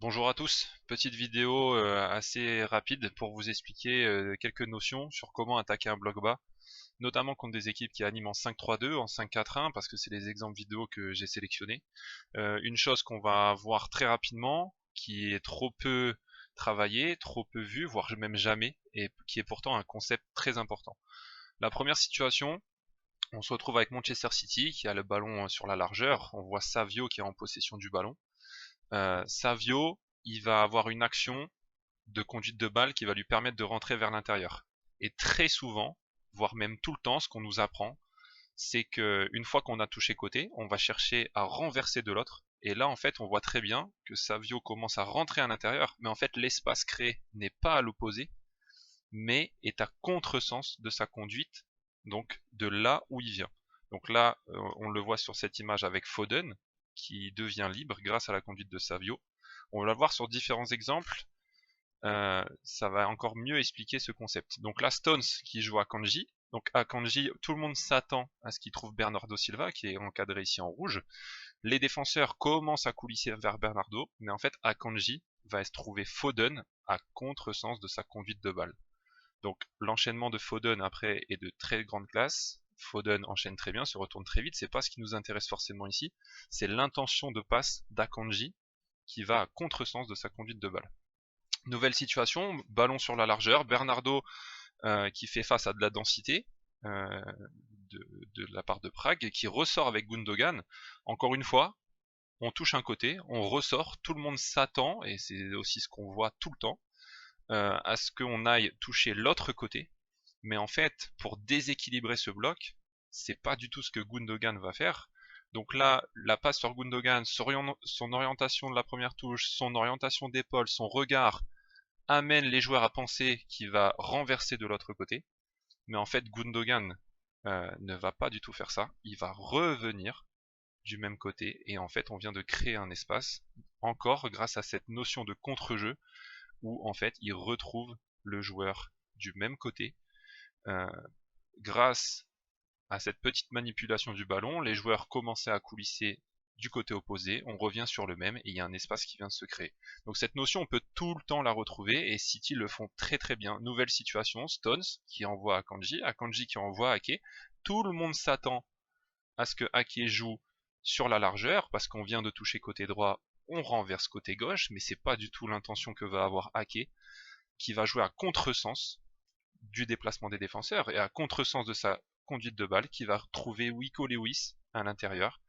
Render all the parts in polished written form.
Bonjour à tous, petite vidéo assez rapide pour vous expliquer quelques notions sur comment attaquer un bloc bas, notamment contre des équipes qui animent en 5-3-2, en 5-4-1, parce que c'est les exemples vidéo que j'ai sélectionnés. Une chose qu'on va voir très rapidement, qui est trop peu travaillée, trop peu vue, voire même jamais, et qui est pourtant un concept très important. La première situation, on se retrouve avec Manchester City qui a le ballon sur la largeur, on voit Savio qui est en possession du ballon. Savio, il va avoir une action de conduite de balle qui va lui permettre de rentrer vers l'intérieur. Et très souvent, voire même tout le temps, ce qu'on nous apprend, c'est que une fois qu'on a touché côté, on va chercher à renverser de l'autre. Et là, en fait, on voit très bien que Savio commence à rentrer à l'intérieur, mais en fait, l'espace créé n'est pas à l'opposé, mais est à contresens de sa conduite, donc de là où il vient. Donc là, on le voit sur cette image avec Foden, qui devient libre grâce à la conduite de Savio. On va le voir sur différents exemples, ça va encore mieux expliquer ce concept. Donc là, Stones qui joue à Kanji. Donc à Kanji, tout le monde s'attend à ce qu'il trouve Bernardo Silva, qui est encadré ici en rouge. Les défenseurs commencent à coulisser vers Bernardo, mais en fait, Akanji va se trouver Foden à contresens de sa conduite de balle. Donc l'enchaînement de Foden après est de très grande classe. Foden enchaîne très bien, se retourne très vite. C'est pas ce qui nous intéresse forcément ici. C'est l'intention de passe d'Akanji qui va à contresens de sa conduite de balle. Nouvelle situation, ballon sur la largeur, Bernardo qui fait face à de la densité euh, de la part de Prague et qui ressort avec Gundogan. Encore une fois, on touche un côté, on ressort, tout le monde s'attend, et c'est aussi ce qu'on voit tout le temps, à ce qu'on aille toucher l'autre côté. Mais en fait, pour déséquilibrer ce bloc, c'est pas du tout ce que Gundogan va faire. Donc là, la passe sur Gundogan, son orientation de la première touche, son orientation d'épaule, son regard, amène les joueurs à penser qu'il va renverser de l'autre côté. Mais en fait, Gundogan ne va pas du tout faire ça. Il va revenir du même côté. Et en fait, on vient de créer un espace, encore grâce à cette notion de contre-jeu, où en fait, il retrouve le joueur du même côté. Euh, Grâce à cette petite manipulation du ballon, les joueurs commençaient à coulisser du côté opposé, on revient sur le même et il y a un espace qui vient de se créer. Donc cette notion, on peut tout le temps la retrouver et City le font très très bien. Nouvelle situation, Stones qui envoie Akanji qui envoie Ake. Tout le monde s'attend à ce que Ake joue sur la largeur parce qu'on vient de toucher côté droit, on renverse côté gauche, mais c'est pas du tout l'intention que va avoir Ake qui va jouer à contresens du déplacement des défenseurs et à contresens de sa conduite de balle qui va retrouver Wiko Lewis à l'intérieur,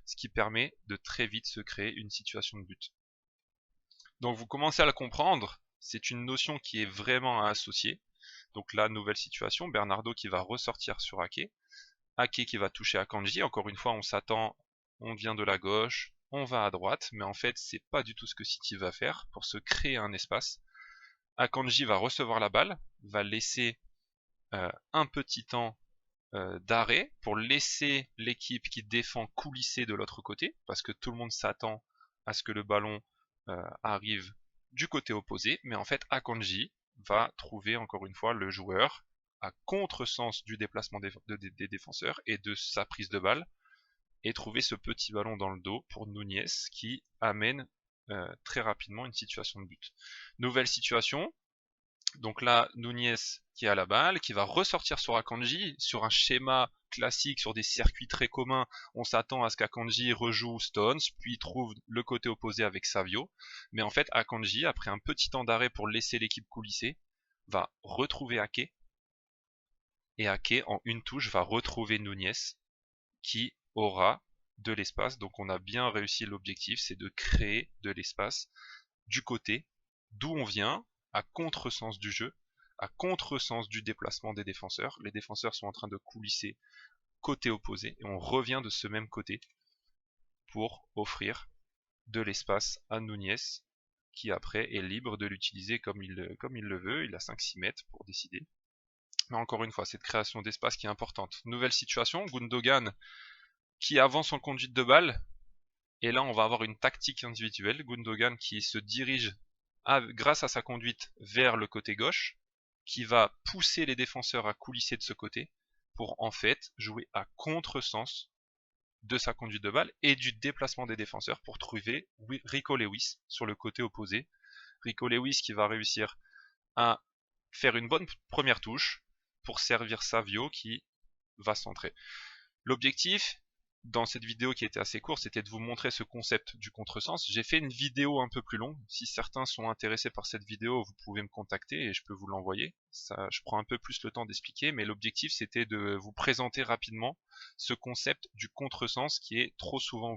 ce qui permet de très vite se créer une situation de but. Donc vous commencez à le comprendre, c'est une notion qui est vraiment à associer. Donc là, nouvelle situation, Bernardo qui va ressortir sur Ake, Ake qui va toucher Akanji, encore une fois on s'attend, on vient de la gauche, on va à droite, mais en fait c'est pas du tout ce que City va faire pour se créer un espace. Akanji va recevoir la balle, va laisser un petit temps d'arrêt pour laisser l'équipe qui défend coulisser de l'autre côté, parce que tout le monde s'attend à ce que le ballon arrive du côté opposé, mais en fait Akanji va trouver encore une fois le joueur à contresens du déplacement des défenseurs et de sa prise de balle, et trouver ce petit ballon dans le dos pour Nunez qui amène très rapidement une situation de but. Nouvelle situation, donc là, Nunez qui a la balle, qui va ressortir sur Akanji, sur un schéma classique, sur des circuits très communs, on s'attend à ce qu'Akanji rejoue Stones, puis trouve le côté opposé avec Savio. Mais en fait, Akanji, après un petit temps d'arrêt pour laisser l'équipe coulisser, va retrouver Ake, et Ake, en une touche, va retrouver Nunez, qui aura de l'espace. Donc on a bien réussi l'objectif, c'est de créer de l'espace du côté d'où on vient, à contresens du jeu, à contresens du déplacement des défenseurs. Les défenseurs sont en train de coulisser côté opposé et on revient de ce même côté pour offrir de l'espace à Nunez qui après est libre de l'utiliser comme il le veut. Il a 5-6 mètres pour décider. Mais encore une fois, cette création d'espace qui est importante. Nouvelle situation, Gundogan qui avance en conduite de balle. Et là, on va avoir une tactique individuelle. Gundogan qui se dirige grâce à sa conduite vers le côté gauche, qui va pousser les défenseurs à coulisser de ce côté pour en fait jouer à contresens de sa conduite de balle et du déplacement des défenseurs pour trouver Rico Lewis sur le côté opposé. Rico Lewis qui va réussir à faire une bonne première touche pour servir Savio qui va centrer. L'objectif dans cette vidéo qui était assez courte, c'était de vous montrer ce concept du contresens. J'ai fait une vidéo un peu plus longue. Si certains sont intéressés par cette vidéo, vous pouvez me contacter et je peux vous l'envoyer. Ça, je prends un peu plus le temps d'expliquer, mais l'objectif c'était de vous présenter rapidement ce concept du contresens qui est trop souvent